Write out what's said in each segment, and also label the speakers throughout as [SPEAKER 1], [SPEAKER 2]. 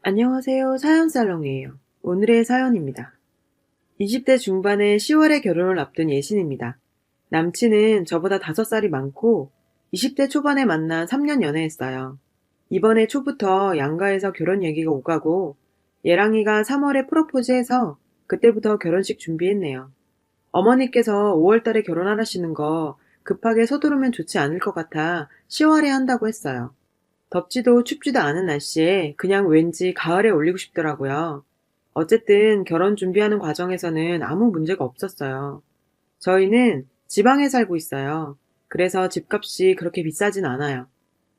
[SPEAKER 1] 안녕하세요. 사연살롱이에요. 오늘의 사연입니다. 20대 중반의 10월에 결혼을 앞둔 예신입니다. 남친은 저보다 5살이 많고 20대 초반에 만나 3년 연애했어요. 이번에 초부터 양가에서 결혼 얘기가 오가고 예랑이가 3월에 프로포즈해서 그때부터 결혼식 준비했네요. 어머니께서 5월 달에 결혼하시는 거 급하게 서두르면 좋지 않을 것 같아 10월에 한다고 했어요. 덥지도 춥지도 않은 날씨에 그냥 왠지 가을에 올리고 싶더라고요. 어쨌든 결혼 준비하는 과정에서는 아무 문제가 없었어요. 저희는 지방에 살고 있어요. 그래서 집값이 그렇게 비싸진 않아요.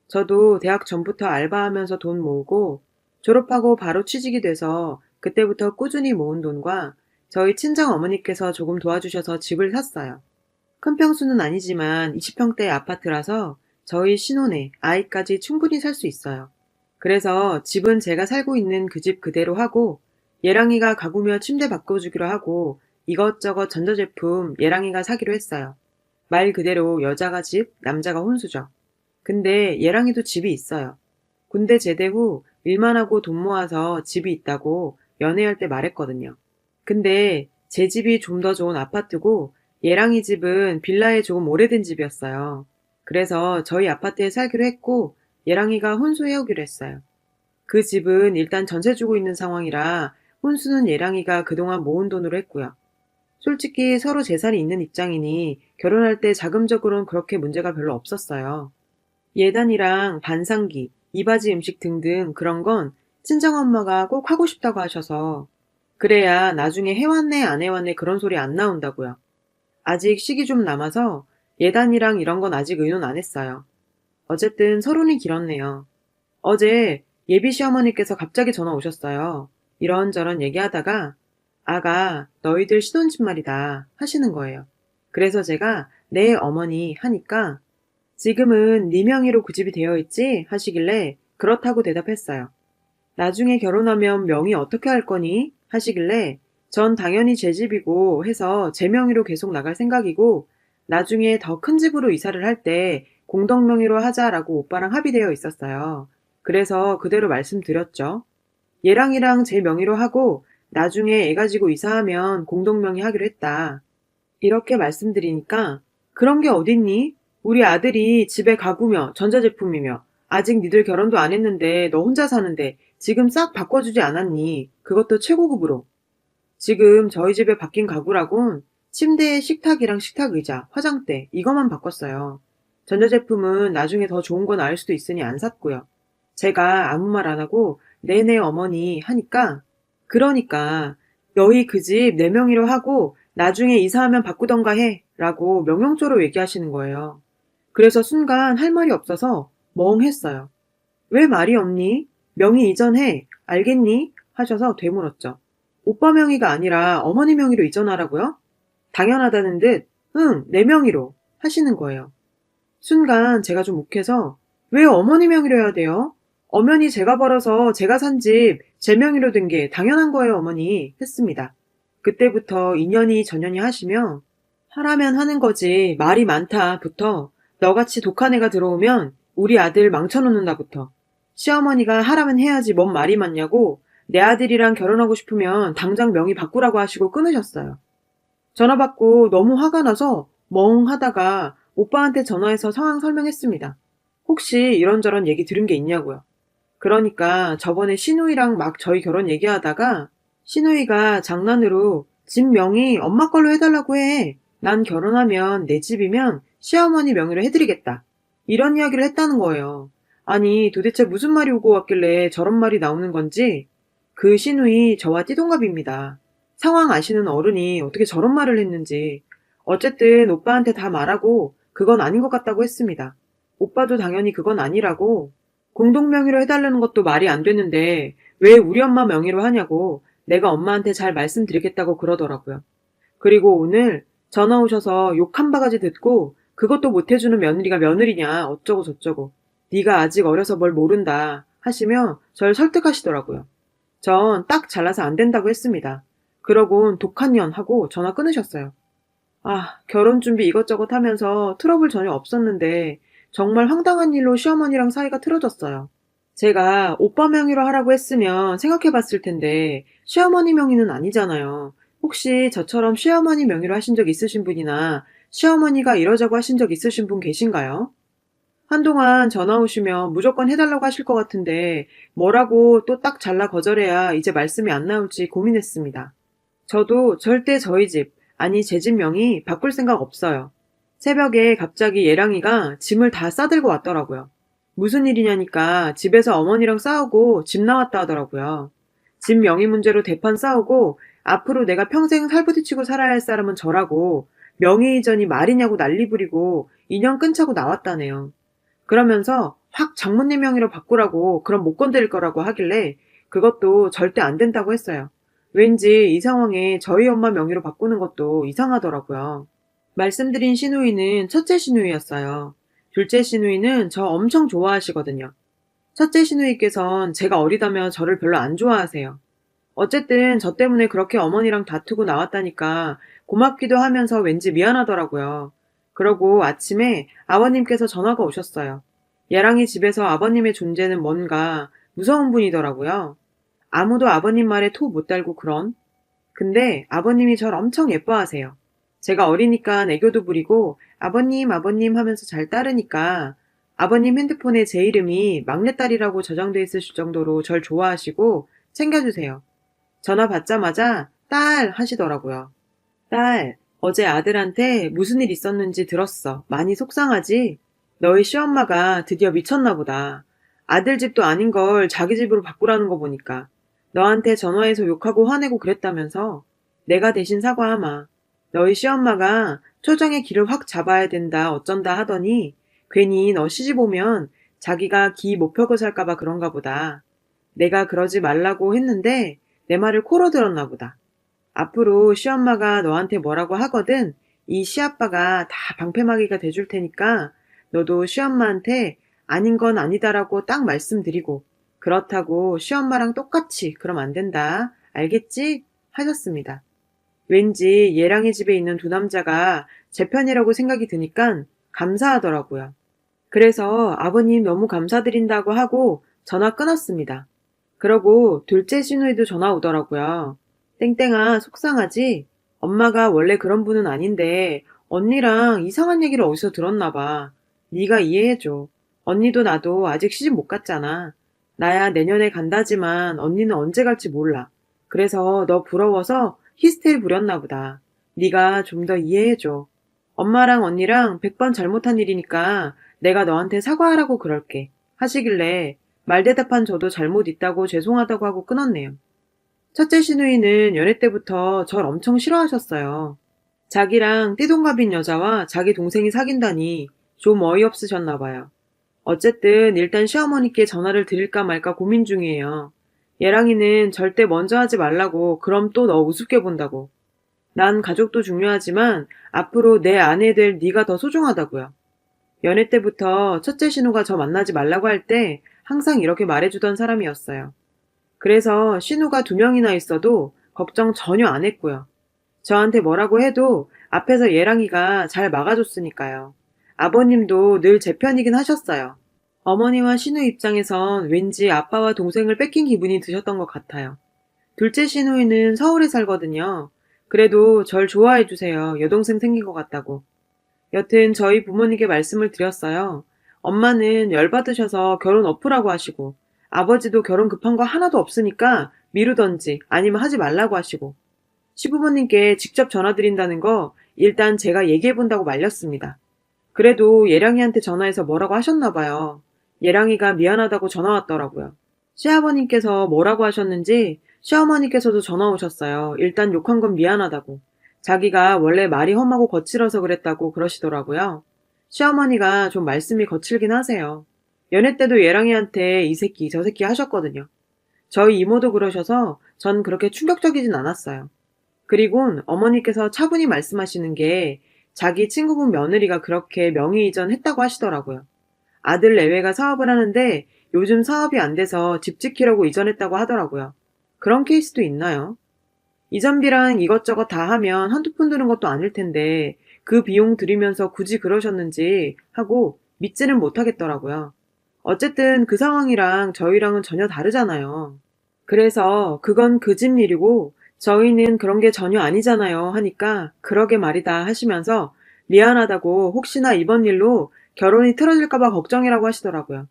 [SPEAKER 1] 저도 대학 전부터 알바하면서 돈 모으고 졸업하고 바로 취직이 돼서 그때부터 꾸준히 모은 돈과 저희 친정 어머니께서 조금 도와주셔서 집을 샀어요. 큰 평수는 아니지만 20평대 아파트라서 저희 신혼에 아이까지 충분히 살 수 있어요. 그래서 집은 제가 살고 있는 그 집 그대로 하고 예랑이가 가구며 침대 바꿔주기로 하고 이것저것 전자제품 예랑이가 사기로 했어요. 말 그대로 여자가 집, 남자가 혼수죠. 근데 예랑이도 집이 있어요. 군대 제대 후 일만 하고 돈 모아서 집이 있다고 연애할 때 말했거든요. 근데 제 집이 좀 더 좋은 아파트고 예랑이 집은 빌라에 조금 오래된 집이었어요. 그래서 저희 아파트에 살기로 했고 예랑이가 혼수해오기로 했어요. 그 집은 일단 전세 주고 있는 상황이라 혼수는 예랑이가 그동안 모은 돈으로 했고요. 솔직히 서로 재산이 있는 입장이니 결혼할 때 자금적으로는 그렇게 문제가 별로 없었어요. 예단이랑 반상기, 이바지 음식 등등 그런 건 친정엄마가 꼭 하고 싶다고 하셔서 그래야 나중에 해왔네 안 해왔네 그런 소리 안 나온다고요. 아직 시기 좀 남아서 예단이랑 이런 건 아직 의논 안 했어요. 어쨌든 서론이 길었네요. 어제 예비 시어머니께서 갑자기 전화 오셨어요. 이런저런 얘기하다가 아가 너희들 신혼집 말이다 하시는 거예요. 그래서 제가 네 어머니 하니까 지금은 네 명의로 그 집이 되어 있지 하시길래 그렇다고 대답했어요. 나중에 결혼하면 명의 어떻게 할 거니? 하시길래 전 당연히 제 집이고 해서 제 명의로 계속 나갈 생각이고 나중에 더 큰 집으로 이사를 할 때 공동 명의로 하자라고 오빠랑 합의되어 있었어요. 그래서 그대로 말씀드렸죠. 얘랑이랑 제 명의로 하고 나중에 애 가지고 이사하면 공동 명의 하기로 했다. 이렇게 말씀드리니까 그런 게 어딨니? 우리 아들이 집에 가구며 전자제품이며 아직 니들 결혼도 안 했는데 너 혼자 사는데 지금 싹 바꿔주지 않았니? 그것도 최고급으로. 지금 저희 집에 바뀐 가구라곤 침대에 식탁이랑 식탁 의자, 화장대 이것만 바꿨어요. 전자제품은 나중에 더 좋은 거 나을 수도 있으니 안 샀고요. 제가 아무 말 안 하고 네네 어머니 하니까 그러니까 너희 그 집 네 명의로 하고 나중에 이사하면 바꾸던가 해 라고 명령조로 얘기하시는 거예요. 그래서 순간 할 말이 없어서 멍했어요. 왜 말이 없니? 명의 이전해. 알겠니? 하셔서 되물었죠. 오빠 명의가 아니라 어머니 명의로 이전하라고요? 당연하다는 듯, 응, 내 명의로 하시는 거예요. 순간 제가 좀 욱해서 왜 어머니 명의로 해야 돼요? 엄연히 제가 벌어서 제가 산 집 제 명의로 된 게 당연한 거예요, 어머니. 했습니다. 그때부터 인연이 전연이 하시며 하라면 하는 거지 말이 많다부터 너같이 독한 애가 들어오면 우리 아들 망쳐놓는다부터 시어머니가 하라면 해야지 뭔 말이 많냐고 내 아들이랑 결혼하고 싶으면 당장 명의 바꾸라고 하시고 끊으셨어요. 전화 받고 너무 화가 나서 멍 하다가 오빠한테 전화해서 상황 설명했습니다. 혹시 이런저런 얘기 들은 게 있냐고요. 그러니까 저번에 신우이랑 막 저희 결혼 얘기하다가 신우이가 장난으로 집 명의 엄마 걸로 해달라고 해. 난 결혼하면 내 집이면 시어머니 명의로 해드리겠다. 이런 이야기를 했다는 거예요. 아니 도대체 무슨 말이 오고 왔길래 저런 말이 나오는 건지 그 신우이 저와 띠동갑입니다. 상황 아시는 어른이 어떻게 저런 말을 했는지 어쨌든 오빠한테 다 말하고 그건 아닌 것 같다고 했습니다. 오빠도 당연히 그건 아니라고 공동 명의로 해달라는 것도 말이 안 되는데 왜 우리 엄마 명의로 하냐고 내가 엄마한테 잘 말씀드리겠다고 그러더라고요. 그리고 오늘 전화 오셔서 욕 한 바가지 듣고 그것도 못해주는 며느리가 며느리냐 어쩌고 저쩌고 네가 아직 어려서 뭘 모른다 하시며 절 설득하시더라고요. 전 딱 잘라서 안 된다고 했습니다. 그러곤 독한 년 하고 전화 끊으셨어요. 아, 결혼 준비 이것저것 하면서 트러블 전혀 없었는데 정말 황당한 일로 시어머니랑 사이가 틀어졌어요. 제가 오빠 명의로 하라고 했으면 생각해 봤을 텐데 시어머니 명의는 아니잖아요. 혹시 저처럼 시어머니 명의로 하신 적 있으신 분이나 시어머니가 이러자고 하신 적 있으신 분 계신가요? 한동안 전화 오시면 무조건 해달라고 하실 것 같은데 뭐라고 또 딱 잘라 거절해야 이제 말씀이 안 나올지 고민했습니다. 저도 절대 저희 집, 아니 제 집 명의 바꿀 생각 없어요. 새벽에 갑자기 예랑이가 짐을 다 싸들고 왔더라고요. 무슨 일이냐니까 집에서 어머니랑 싸우고 집 나왔다 하더라고요. 집 명의 문제로 대판 싸우고 앞으로 내가 평생 살부딪히고 살아야 할 사람은 저라고 명의 이전이 말이냐고 난리 부리고 인연 끊자고 나왔다네요. 그러면서 확 장모님 명의로 바꾸라고 그럼 못 건드릴 거라고 하길래 그것도 절대 안 된다고 했어요. 왠지 이 상황에 저희 엄마 명의로 바꾸는 것도 이상하더라고요. 말씀드린 시누이는 첫째 시누이였어요. 둘째 시누이는 저 엄청 좋아하시거든요. 첫째 시누이께선 제가 어리다며 저를 별로 안 좋아하세요. 어쨌든 저 때문에 그렇게 어머니랑 다투고 나왔다니까 고맙기도 하면서 왠지 미안하더라고요. 그러고 아침에 아버님께서 전화가 오셨어요. 예랑이 집에서 아버님의 존재는 뭔가 무서운 분이더라고요. 아무도 아버님 말에 토 못 달고 그런. 근데 아버님이 절 엄청 예뻐하세요. 제가 어리니까 애교도 부리고 아버님 아버님 하면서 잘 따르니까 아버님 핸드폰에 제 이름이 막내딸이라고 저장돼 있으실 정도로 절 좋아하시고 챙겨주세요. 전화 받자마자 딸 하시더라고요. 딸, 어제 아들한테 무슨 일 있었는지 들었어. 많이 속상하지? 너희 시엄마가 드디어 미쳤나 보다. 아들 집도 아닌 걸 자기 집으로 바꾸라는 거 보니까. 너한테 전화해서 욕하고 화내고 그랬다면서. 내가 대신 사과하마. 너희 시엄마가 초정의 길을 확 잡아야 된다 어쩐다 하더니 괜히 너 시집 오면 자기가 기 못 펴고 살까봐 그런가 보다. 내가 그러지 말라고 했는데 내 말을 코로 들었나 보다. 앞으로 시엄마가 너한테 뭐라고 하거든 이 시아빠가 다 방패막이가 돼줄 테니까 너도 시엄마한테 아닌 건 아니다라고 딱 말씀드리고 그렇다고 시엄마랑 똑같이 그럼 안 된다. 알겠지? 하셨습니다. 왠지 예랑이 집에 있는 두 남자가 제 편이라고 생각이 드니까 감사하더라고요. 그래서 아버님 너무 감사드린다고 하고 전화 끊었습니다. 그러고 둘째 시누이도 전화 오더라고요. 땡땡아, 속상하지? 엄마가 원래 그런 분은 아닌데 언니랑 이상한 얘기를 어디서 들었나 봐. 네가 이해해줘. 언니도 나도 아직 시집 못 갔잖아. 나야 내년에 간다지만 언니는 언제 갈지 몰라. 그래서 너 부러워서 히스테리 부렸나 보다. 네가 좀 더 이해해줘. 엄마랑 언니랑 100번 잘못한 일이니까 내가 너한테 사과하라고 그럴게. 하시길래 말대답한 저도 잘못 있다고 죄송하다고 하고 끊었네요. 첫째 시누이는 연애 때부터 절 엄청 싫어하셨어요. 자기랑 띠동갑인 여자와 자기 동생이 사귄다니 좀 어이없으셨나 봐요. 어쨌든 일단 시어머니께 전화를 드릴까 말까 고민 중이에요. 예랑이는 절대 먼저 하지 말라고 그럼 또 너 우습게 본다고. 난 가족도 중요하지만 앞으로 내 아내 될 네가 더 소중하다고요. 연애 때부터 첫째 신우가 저 만나지 말라고 할 때 항상 이렇게 말해주던 사람이었어요. 그래서 신우가 2명이나 있어도 걱정 전혀 안 했고요. 저한테 뭐라고 해도 앞에서 예랑이가 잘 막아줬으니까요. 아버님도 늘 제 편이긴 하셨어요. 어머니와 신우 입장에선 왠지 아빠와 동생을 뺏긴 기분이 드셨던 것 같아요. 둘째 신우이는 서울에 살거든요. 그래도 절 좋아해주세요. 여동생 생긴 것 같다고. 여튼 저희 부모님께 말씀을 드렸어요. 엄마는 열받으셔서 결혼 엎으라고 하시고 아버지도 결혼 급한 거 하나도 없으니까 미루던지 아니면 하지 말라고 하시고 시부모님께 직접 전화드린다는 거 일단 제가 얘기해본다고 말렸습니다. 그래도 예랑이한테 전화해서 뭐라고 하셨나 봐요. 예랑이가 미안하다고 전화 왔더라고요. 시아버님께서 뭐라고 하셨는지 시어머니께서도 전화 오셨어요. 일단 욕한 건 미안하다고. 자기가 원래 말이 험하고 거칠어서 그랬다고 그러시더라고요. 시어머니가 좀 말씀이 거칠긴 하세요. 연애 때도 예랑이한테 이 새끼 저 새끼 하셨거든요. 저희 이모도 그러셔서 전 그렇게 충격적이진 않았어요. 그리곤 어머니께서 차분히 말씀하시는 게 자기 친구분 며느리가 그렇게 명의 이전했다고 하시더라고요. 아들 내외가 사업을 하는데 요즘 사업이 안 돼서 집 지키려고 이전했다고 하더라고요. 그런 케이스도 있나요? 이전비랑 이것저것 다 하면 한두 푼 드는 것도 아닐 텐데 그 비용 들이면서 굳이 그러셨는지 하고 믿지는 못하겠더라고요. 어쨌든 그 상황이랑 저희랑은 전혀 다르잖아요. 그래서 그건 그 집 일이고 저희는 그런 게 전혀 아니잖아요 하니까 그러게 말이다 하시면서 미안하다고 혹시나 이번 일로 결혼이 틀어질까봐 걱정이라고 하시더라고요.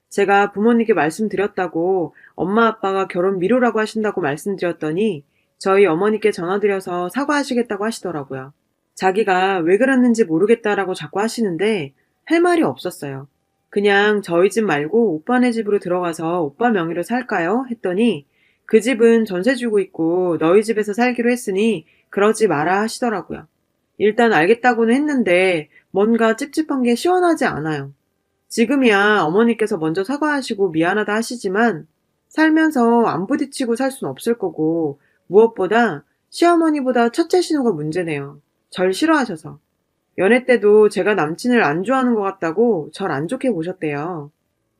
[SPEAKER 1] 제가 부모님께 말씀드렸다고 엄마 아빠가 결혼 미루라고 하신다고 말씀드렸더니 저희 어머니께 전화드려서 사과하시겠다고 하시더라고요. 자기가 왜 그랬는지 모르겠다라고 자꾸 하시는데 할 말이 없었어요. 그냥 저희 집 말고 오빠네 집으로 들어가서 오빠 명의로 살까요? 했더니 그 집은 전세 주고 있고 너희 집에서 살기로 했으니 그러지 마라 하시더라고요. 일단 알겠다고는 했는데 뭔가 찝찝한 게 시원하지 않아요. 지금이야 어머니께서 먼저 사과하시고 미안하다 하시지만 살면서 안 부딪히고 살 순 없을 거고 무엇보다 시어머니보다 첫째 신우가 문제네요. 절 싫어하셔서. 연애 때도 제가 남친을 안 좋아하는 것 같다고 절 안 좋게 보셨대요.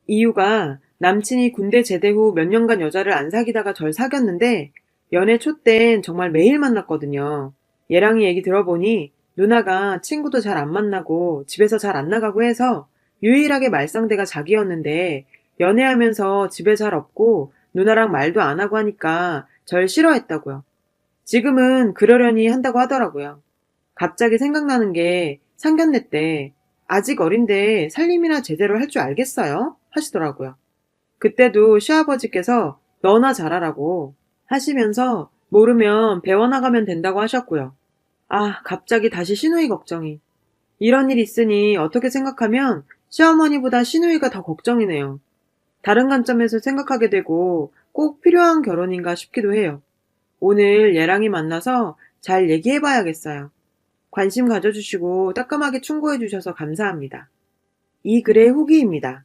[SPEAKER 1] 이유가 남친이 군대 제대 후 몇 년간 여자를 안 사귀다가 절 사귀었는데 연애 초 땐 정말 매일 만났거든요. 얘랑이 얘기 들어보니 누나가 친구도 잘 안 만나고 집에서 잘 안 나가고 해서 유일하게 말상대가 자기였는데 연애하면서 집에 잘 없고 누나랑 말도 안 하고 하니까 절 싫어했다고요. 지금은 그러려니 한다고 하더라고요. 갑자기 생각나는 게 상견례 때 아직 어린데 살림이나 제대로 할 줄 알겠어요? 하시더라고요. 그때도 시아버지께서 너나 잘하라고 하시면서 모르면 배워나가면 된다고 하셨고요. 아, 갑자기 다시 시누이 걱정이. 이런 일 있으니 어떻게 생각하면 시어머니보다 시누이가 더 걱정이네요. 다른 관점에서 생각하게 되고 꼭 필요한 결혼인가 싶기도 해요. 오늘 얘랑이 만나서 잘 얘기해봐야겠어요. 관심 가져주시고 따끔하게 충고해주셔서 감사합니다. 이 글의 후기입니다.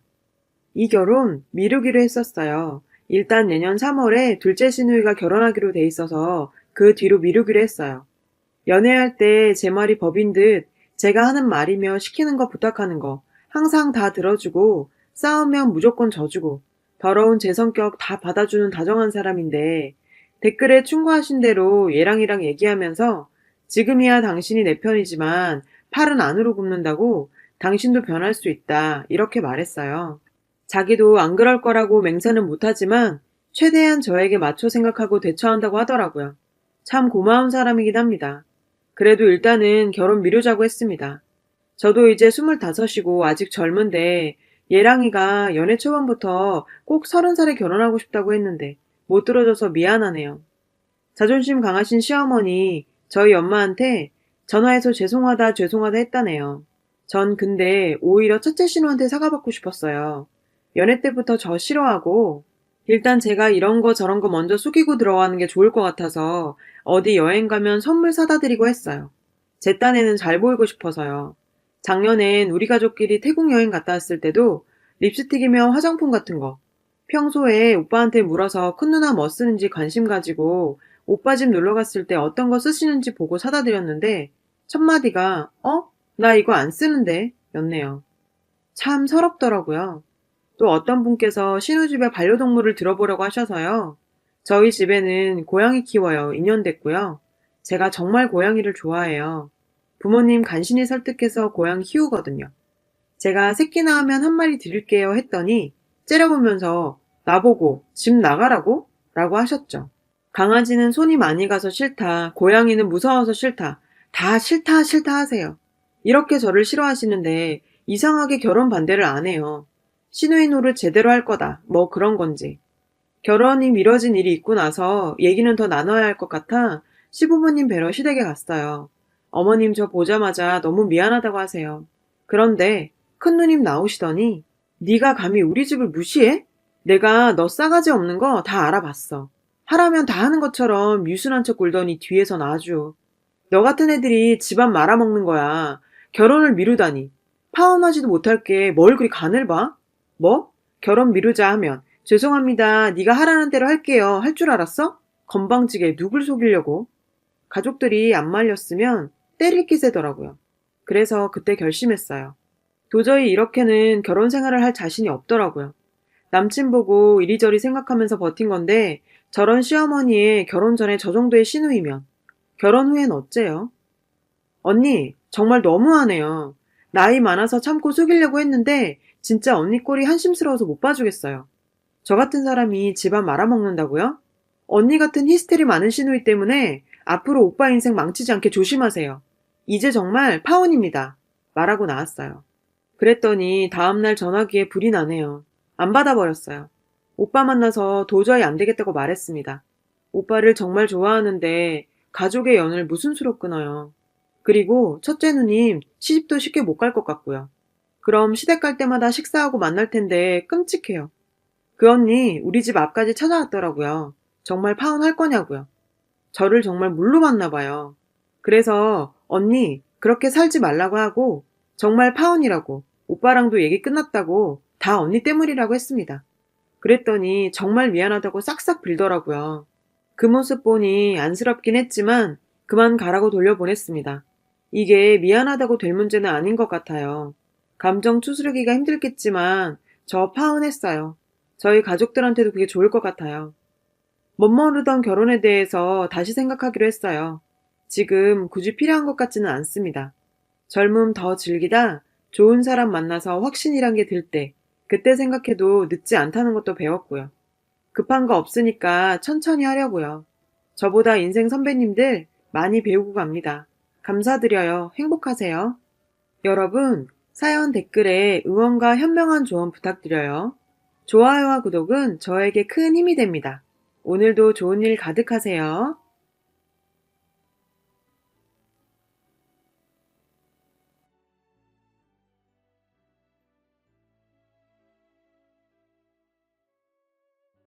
[SPEAKER 1] 이 결혼 미루기로 했었어요. 일단 내년 3월에 둘째 시누이가 결혼하기로 돼 있어서 그 뒤로 미루기로 했어요. 연애할 때 제 말이 법인 듯 제가 하는 말이며 시키는 거 부탁하는 거 항상 다 들어주고 싸우면 무조건 져주고 더러운 제 성격 다 받아주는 다정한 사람인데 댓글에 충고하신 대로 얘랑이랑 얘기하면서 지금이야 당신이 내 편이지만 팔은 안으로 굽는다고 당신도 변할 수 있다 이렇게 말했어요. 자기도 안 그럴 거라고 맹세는 못하지만 최대한 저에게 맞춰 생각하고 대처한다고 하더라고요. 참 고마운 사람이긴 합니다. 그래도 일단은 결혼 미루자고 했습니다. 저도 이제 25이고 아직 젊은데 얘랑이가 연애 초반부터 꼭 30살에 결혼하고 싶다고 했는데 못 들어줘서 미안하네요. 자존심 강하신 시어머니 저희 엄마한테 전화해서 죄송하다 죄송하다 했다네요. 전 근데 오히려 첫째 신우한테 사과받고 싶었어요. 연애 때부터 저 싫어하고 일단 제가 이런 거 저런 거 먼저 숙이고 들어가는 게 좋을 것 같아서 어디 여행 가면 선물 사다 드리고 했어요. 제 딴에는 잘 보이고 싶어서요. 작년엔 우리 가족끼리 태국 여행 갔다 왔을 때도 립스틱이며 화장품 같은 거 평소에 오빠한테 물어서 큰 누나 뭐 쓰는지 관심 가지고 오빠 집 놀러 갔을 때 어떤 거 쓰시는지 보고 사다 드렸는데 첫마디가 나 이거 안 쓰는데 였네요. 참 서럽더라고요. 또 어떤 분께서 신우집에 반려동물을 들어보려고 하셔서요. 저희 집에는 고양이 키워요. 2년 됐고요. 제가 정말 고양이를 좋아해요. 부모님 간신히 설득해서 고양이 키우거든요. 제가 새끼 낳으면 한 마리 드릴게요 했더니 째려보면서 나보고 집 나가라고? 라고 하셨죠. 강아지는 손이 많이 가서 싫다. 고양이는 무서워서 싫다. 다 싫다 싫다 하세요. 이렇게 저를 싫어하시는데 이상하게 결혼 반대를 안 해요. 시누이 노릇 제대로 할 거다. 뭐 그런 건지. 결혼이 미뤄진 일이 있고 나서 얘기는 더 나눠야 할 것 같아 시부모님 뵈러 시댁에 갔어요. 어머님 저 보자마자 너무 미안하다고 하세요. 그런데 큰누님 나오시더니 네가 감히 우리 집을 무시해? 내가 너 싸가지 없는 거 다 알아봤어. 하라면 다 하는 것처럼 유순한 척 굴더니 뒤에선 아주 너 같은 애들이 집안 말아먹는 거야. 결혼을 미루다니. 파혼하지도 못할 게 뭘 그리 간을 봐? 뭐? 결혼 미루자 하면 죄송합니다. 네가 하라는 대로 할게요. 할 줄 알았어? 건방지게 누굴 속이려고. 가족들이 안 말렸으면 때릴 기세더라고요. 그래서 그때 결심했어요. 도저히 이렇게는 결혼 생활을 할 자신이 없더라고요. 남친 보고 이리저리 생각하면서 버틴 건데 저런 시어머니의 결혼 전에 저 정도의 시누이면 결혼 후엔 어째요? 언니, 정말 너무하네요. 나이 많아서 참고 속이려고 했는데 진짜 언니 꼴이 한심스러워서 못 봐주겠어요. 저 같은 사람이 집안 말아먹는다고요? 언니 같은 히스테리 많은 시누이 때문에 앞으로 오빠 인생 망치지 않게 조심하세요. 이제 정말 파혼입니다. 말하고 나왔어요. 그랬더니 다음날 전화기에 불이 나네요. 안 받아버렸어요. 오빠 만나서 도저히 안 되겠다고 말했습니다. 오빠를 정말 좋아하는데 가족의 연을 무슨 수로 끊어요. 그리고 첫째 누님 시집도 쉽게 못 갈 것 같고요. 그럼 시댁 갈 때마다 식사하고 만날 텐데 끔찍해요. 그 언니 우리 집 앞까지 찾아왔더라고요. 정말 파혼할 거냐고요. 저를 정말 물로 봤나 봐요. 그래서 언니 그렇게 살지 말라고 하고 정말 파혼이라고 오빠랑도 얘기 끝났다고 다 언니 때문이라고 했습니다. 그랬더니 정말 미안하다고 싹싹 빌더라고요. 그 모습 보니 안쓰럽긴 했지만 그만 가라고 돌려보냈습니다. 이게 미안하다고 될 문제는 아닌 것 같아요. 감정 추스르기가 힘들겠지만 저 파혼했어요. 저희 가족들한테도 그게 좋을 것 같아요. 멋모르던 결혼에 대해서 다시 생각하기로 했어요. 지금 굳이 필요한 것 같지는 않습니다. 젊음 더 즐기다 좋은 사람 만나서 확신이란 게 들 때, 그때 생각해도 늦지 않다는 것도 배웠고요. 급한 거 없으니까 천천히 하려고요. 저보다 인생 선배님들 많이 배우고 갑니다. 감사드려요. 행복하세요. 여러분, 사연 댓글에 응원과 현명한 조언 부탁드려요. 좋아요와 구독은 저에게 큰 힘이 됩니다. 오늘도 좋은 일 가득하세요.